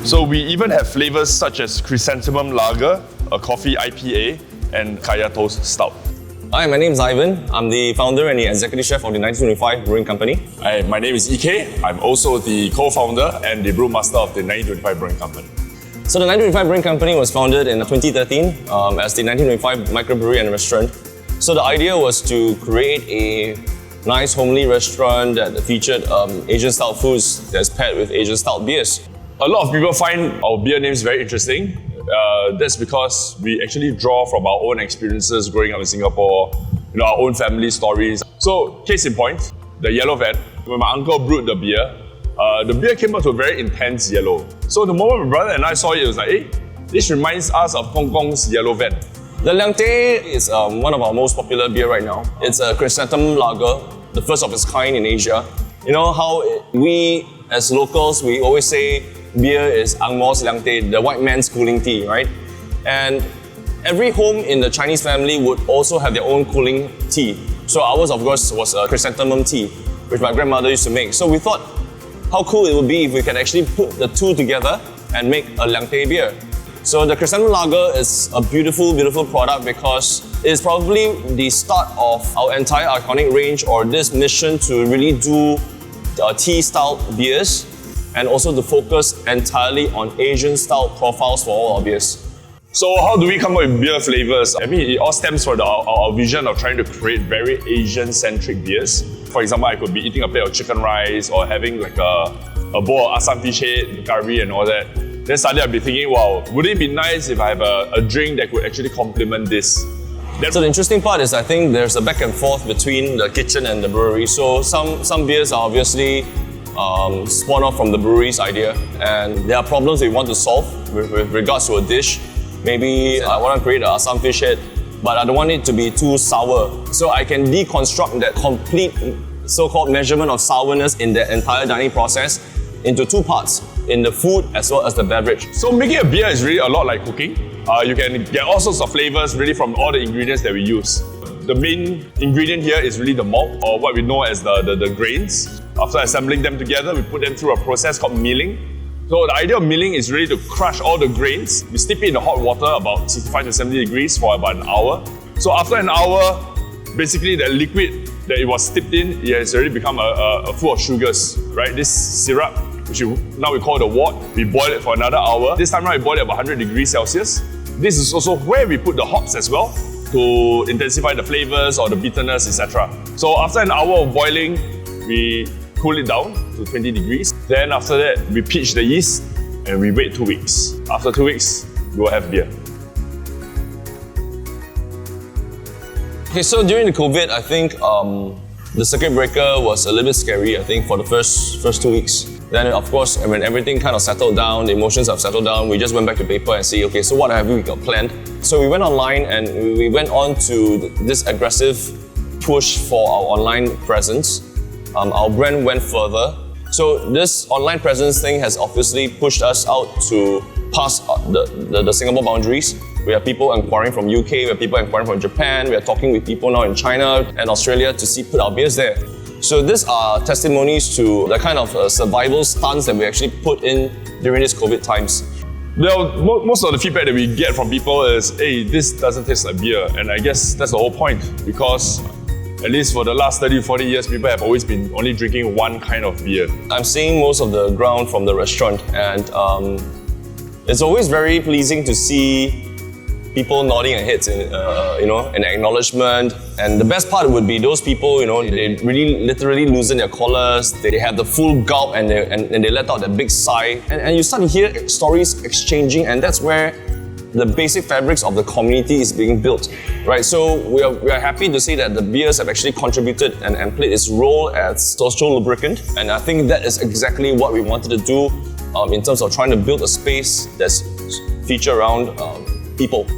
So we even have flavors such as chrysanthemum lager, a coffee IPA, and kaya toast stout. Hi, my name is Ivan. I'm the founder and the executive chef of the 1925 Brewing Company. Hi, my name is EK. I'm also the co-founder and the brewmaster of the 1925 Brewing Company. So the 1925 Brewing Company was founded in 2013 as the 1925 microbrewery and restaurant. So the idea was to create a nice homely restaurant that featured Asian style foods that's paired with Asian style beers. A lot of people find our beer names very interesting. That's because we actually draw from our own experiences growing up in Singapore, our own family stories. So, case in point, the yellow van. When my uncle brewed the beer came out to a very intense yellow. So the moment my brother and I saw it, it was like, hey, this reminds us of Hong Kong's yellow van. The Liang Teh is one of our most popular beer right now. It's a chrysanthemum lager, the first of its kind in Asia. You know how we, as locals, we always say beer is Ang Mo's Liang Teh, the white man's cooling tea, right? And every home in the Chinese family would also have their own cooling tea. So ours, of course, was a chrysanthemum tea, which my grandmother used to make. So we thought how cool it would be if we can actually put the two together and make a Liang Teh beer. So the chrysanthemum lager is a beautiful, beautiful product because it's probably the start of our entire iconic range, or this mission to really do tea-style beers, and also to focus entirely on Asian-style profiles for all our beers. So how do we come up with beer flavors? I mean, it all stems from our vision of trying to create very Asian-centric beers. For example, I could be eating a plate of chicken rice or having like a bowl of Assam fish head, curry and all that. Then suddenly I'd be thinking, wow, would it be nice if I have a drink that could actually complement this? So the interesting part is I think there's a back and forth between the kitchen and the brewery. So some beers are obviously spawn off from the brewery's idea, and there are problems we want to solve with regards to a dish. Maybe I want to create an Assam fish head, but I don't want it to be too sour. So I can deconstruct that complete so-called measurement of sourness in the entire dining process into two parts, in the food as well as the beverage. So making a beer is really a lot like cooking. You can get all sorts of flavors really from all the ingredients that we use. The main ingredient here is really the malt, or what we know as the grains. After assembling them together, we put them through a process called milling. So the idea of milling is really to crush all the grains. We steep it in the hot water about 65 to 70 degrees for about an hour. So after an hour, basically the liquid that it was steeped in, it has already become full of sugars, right? This syrup, which now we call the wort, we boil it for another hour. This time around, we boil it at about 100 degrees Celsius. This is also where we put the hops as well to intensify the flavors or the bitterness, etc. So after an hour of boiling, we cool it down to 20 degrees. Then after that, we pitch the yeast and we wait 2 weeks. After 2 weeks, we'll have beer. Okay, so during the COVID, I think the circuit breaker was a little bit scary, I think, for the first 2 weeks. Then, of course, when everything kind of settled down, the emotions have settled down, we just went back to paper and see, okay, so what have we got planned? So we went online and we went on to this aggressive push for our online presence. Our brand went further. So this online presence thing has obviously pushed us out to past the Singapore boundaries. We have people inquiring from UK, we have people inquiring from Japan, we are talking with people now in China and Australia to put our beers there. So these are testimonies to the kind of survival stunts that we actually put in during these COVID times. Well, most of the feedback that we get from people is, hey, this doesn't taste like beer. And I guess that's the whole point, because at least for the last 30, 40 years, people have always been only drinking one kind of beer. I'm seeing most of the ground from the restaurant, and it's always very pleasing to see people nodding their heads in acknowledgement. And the best part would be those people, they really literally loosen their collars, they have the full gulp and they let out that big sigh. And you start to hear stories exchanging, and that's where the basic fabrics of the community is being built, right? So we are happy to say that the beers have actually contributed and played its role as social lubricant. And I think that is exactly what we wanted to do in terms of trying to build a space that's featured around people.